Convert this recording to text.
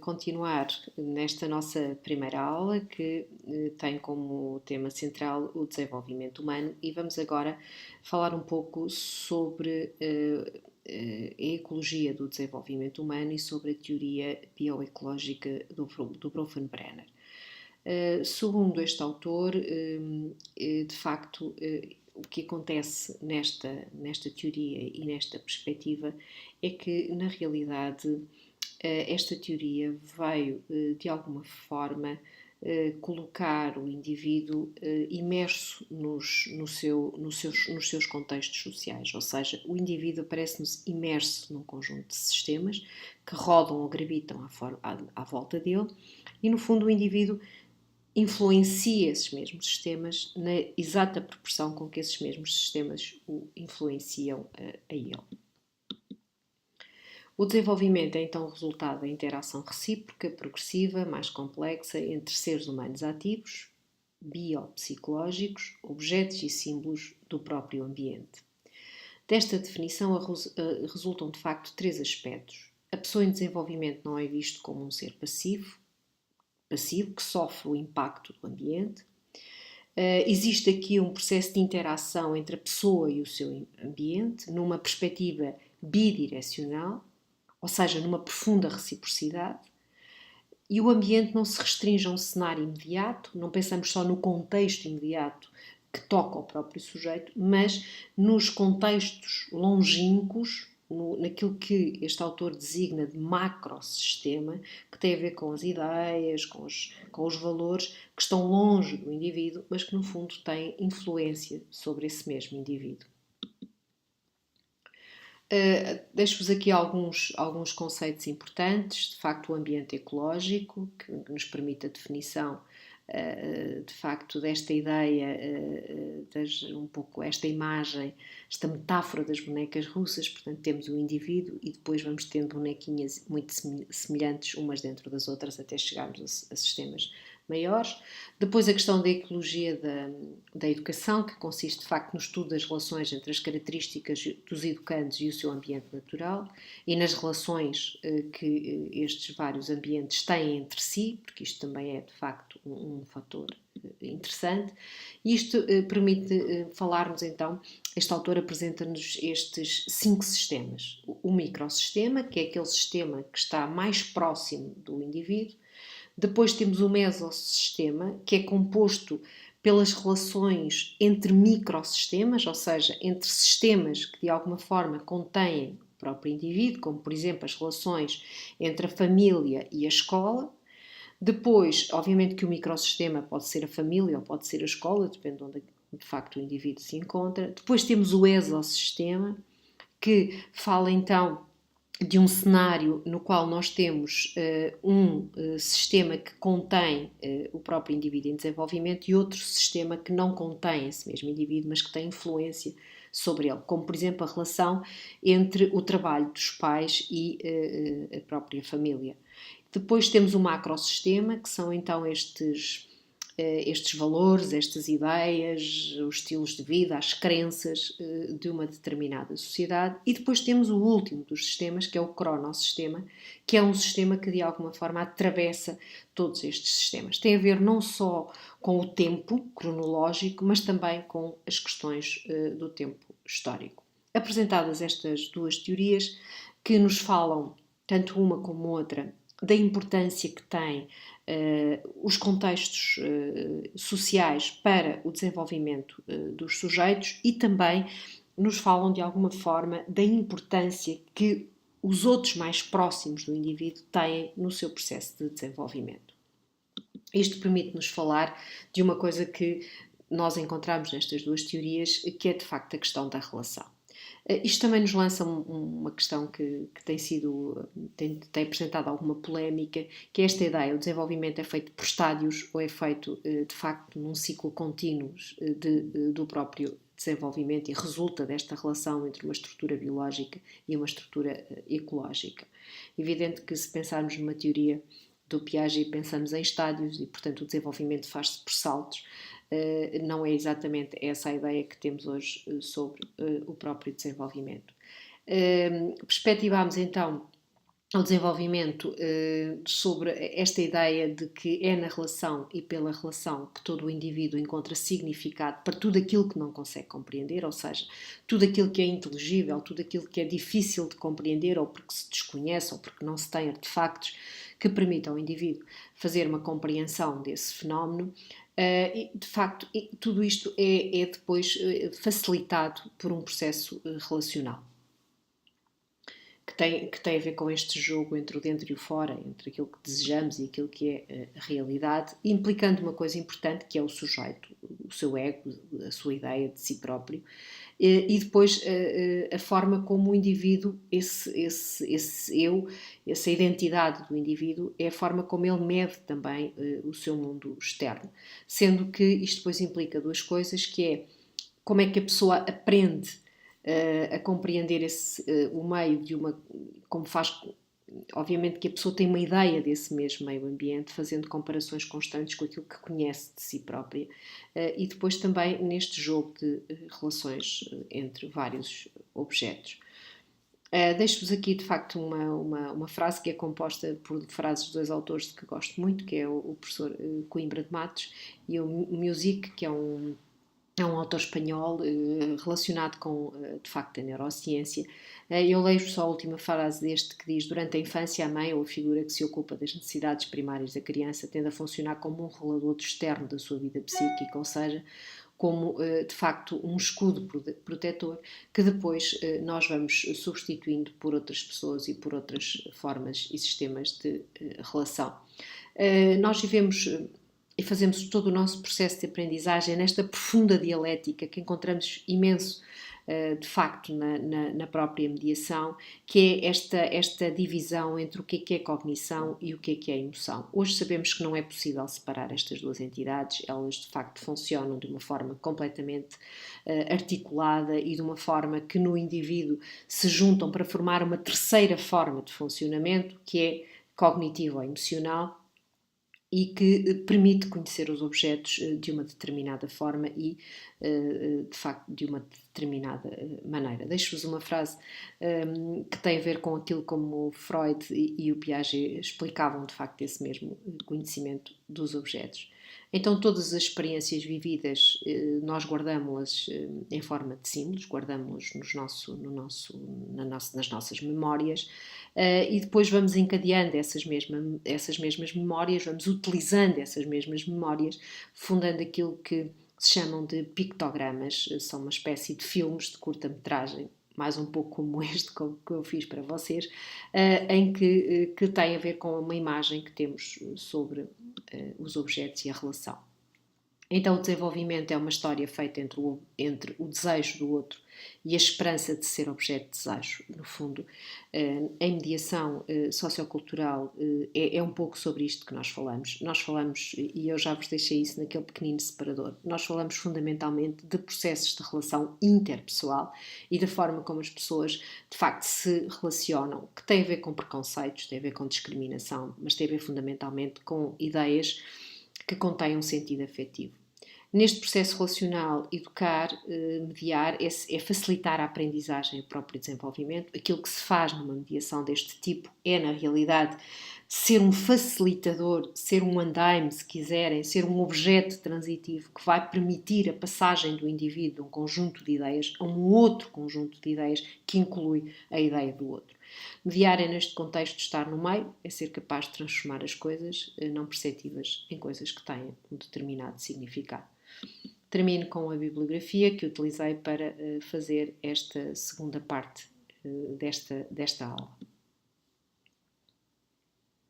continuar nesta nossa primeira aula que tem como tema central o desenvolvimento humano e vamos agora falar um pouco sobre a ecologia do desenvolvimento humano e sobre a teoria bioecológica do Bronfenbrenner. Segundo este autor, de facto, o que acontece nesta teoria e nesta perspectiva é que, na realidade, esta teoria veio, de alguma forma, colocar o indivíduo imerso nos seus contextos sociais, ou seja, o indivíduo parece-nos imerso num conjunto de sistemas que rodam ou gravitam à volta dele e, no fundo, o indivíduo influencia esses mesmos sistemas na exata proporção com que esses mesmos sistemas o influenciam a ele. O desenvolvimento é então o resultado da interação recíproca, progressiva, mais complexa entre seres humanos ativos, biopsicológicos, objetos e símbolos do próprio ambiente. Desta definição resultam de facto três aspectos. A pessoa em desenvolvimento não é visto como um ser passivo que sofre o impacto do ambiente. Existe aqui um processo de interação entre a pessoa e o seu ambiente, numa perspectiva bidirecional, ou seja, numa profunda reciprocidade, e o ambiente não se restringe a um cenário imediato, não pensamos só no contexto imediato que toca ao próprio sujeito, mas nos contextos longínquos, naquilo que este autor designa de macrosistema, que tem a ver com as ideias, com os valores que estão longe do indivíduo, mas que no fundo têm influência sobre esse mesmo indivíduo. Deixo-vos aqui alguns conceitos importantes. De facto, o ambiente ecológico, que nos permite a definição, de facto, desta ideia, um pouco esta imagem, esta metáfora das bonecas russas. Portanto, temos o indivíduo e depois vamos tendo bonequinhas muito semelhantes umas dentro das outras até chegarmos a sistemas maiores. Depois a questão da ecologia da educação, que consiste de facto no estudo das relações entre as características dos educandos e o seu ambiente natural e nas relações que estes vários ambientes têm entre si, porque isto também é de facto um fator interessante. Isto permite falarmos então, este autor apresenta-nos estes 5 sistemas. O microsistema, que é aquele sistema que está mais próximo do indivíduo. Depois temos o mesossistema, que é composto pelas relações entre microsistemas, ou seja, entre sistemas que de alguma forma contêm o próprio indivíduo, como por exemplo as relações entre a família e a escola. Depois, obviamente que o microsistema pode ser a família ou pode ser a escola, depende de onde de facto o indivíduo se encontra. Depois temos o exossistema, que fala então de um cenário no qual nós temos sistema que contém o próprio indivíduo em desenvolvimento e outro sistema que não contém esse mesmo indivíduo, mas que tem influência sobre ele, como por exemplo a relação entre o trabalho dos pais e a própria família. Depois temos o macrosistema, que são então estes valores, estas ideias, os estilos de vida, as crenças de uma determinada sociedade. E depois temos o último dos sistemas, que é o cronossistema, que é um sistema que de alguma forma atravessa todos estes sistemas. Tem a ver não só com o tempo cronológico, mas também com as questões do tempo histórico. Apresentadas estas duas teorias, que nos falam, tanto uma como outra, da importância que têm os contextos sociais para o desenvolvimento dos sujeitos e também nos falam de alguma forma da importância que os outros mais próximos do indivíduo têm no seu processo de desenvolvimento. Isto permite-nos falar de uma coisa que nós encontramos nestas duas teorias, que é de facto a questão da relação. Isto também nos lança uma questão que tem apresentado alguma polémica, que é esta ideia: o desenvolvimento é feito por estádios ou é feito de facto num ciclo contínuo do próprio desenvolvimento e resulta desta relação entre uma estrutura biológica e uma estrutura ecológica. Evidente que se pensarmos numa teoria do Piaget pensamos em estádios e portanto o desenvolvimento faz-se por saltos. Não é exatamente essa a ideia que temos hoje sobre o próprio desenvolvimento. Perspectivámos então ao desenvolvimento sobre esta ideia de que é na relação e pela relação que todo o indivíduo encontra significado para tudo aquilo que não consegue compreender, ou seja, tudo aquilo que é inteligível, tudo aquilo que é difícil de compreender, ou porque se desconhece, ou porque não se tem artefactos que permitam ao indivíduo fazer uma compreensão desse fenómeno. De facto, tudo isto é depois facilitado por um processo relacional que tem a ver com este jogo entre o dentro e o fora, entre aquilo que desejamos e aquilo que é a realidade, implicando uma coisa importante que é o sujeito, o seu ego, a sua ideia de si próprio, e depois a forma como o indivíduo, esse eu, essa identidade do indivíduo, é a forma como ele mede também o seu mundo externo, sendo que isto depois implica duas coisas, que é como é que a pessoa aprende a compreender o meio de uma. Como faz. Obviamente que a pessoa tem uma ideia desse mesmo meio ambiente, fazendo comparações constantes com aquilo que conhece de si própria, e depois também neste jogo de relações entre vários objetos. Deixo-vos aqui de facto uma frase que é composta por frases de dois autores que gosto muito, que é o professor Coimbra de Matos e o Music, que é um autor espanhol relacionado com, de facto, a neurociência. Eu leio só a última frase deste que diz: durante a infância, a mãe ou a figura que se ocupa das necessidades primárias da criança tende a funcionar como um relador externo da sua vida psíquica, ou seja, como, de facto, um escudo protetor que depois nós vamos substituindo por outras pessoas e por outras formas e sistemas de relação. Nós vivemos e fazemos todo o nosso processo de aprendizagem nesta profunda dialética que encontramos imenso, de facto, na própria mediação, que é esta divisão entre o que é cognição e o que é emoção. Hoje sabemos que não é possível separar estas duas entidades, elas de facto funcionam de uma forma completamente articulada e de uma forma que no indivíduo se juntam para formar uma terceira forma de funcionamento, que é cognitivo ou emocional, e que permite conhecer os objetos de uma determinada forma e, de facto, de uma determinada maneira. Deixo-vos uma frase que tem a ver com aquilo como Freud e o Piaget explicavam, de facto, esse mesmo conhecimento dos objetos. Então, todas as experiências vividas, nós guardamos-las em forma de símbolos, guardamos-los nas nossas memórias, e depois vamos encadeando essas mesmas memórias, vamos utilizando essas mesmas memórias, fundando aquilo que se chamam de pictogramas, são uma espécie de filmes de curta-metragem, mais um pouco como este que eu fiz para vocês, em que tem a ver com uma imagem que temos sobre os objetos e a relação. Então, o desenvolvimento é uma história feita entre o desejo do outro e a esperança de ser objeto de desejo. No fundo, em mediação sociocultural é um pouco sobre isto que nós falamos. Nós falamos, e eu já vos deixei isso naquele pequenino separador, nós falamos fundamentalmente de processos de relação interpessoal e da forma como as pessoas, de facto, se relacionam, que tem a ver com preconceitos, tem a ver com discriminação, mas tem a ver fundamentalmente com ideias que contêm um sentido afetivo. Neste processo relacional, educar, mediar, é facilitar a aprendizagem e o próprio desenvolvimento. Aquilo que se faz numa mediação deste tipo é, na realidade, ser um facilitador, ser um andaime, se quiserem, ser um objeto transitivo que vai permitir a passagem do indivíduo de um conjunto de ideias a um outro conjunto de ideias que inclui a ideia do outro. Mediar é, neste contexto, estar no meio, é ser capaz de transformar as coisas não perceptivas em coisas que têm um determinado significado. Termino com a bibliografia que utilizei para fazer esta segunda parte desta aula.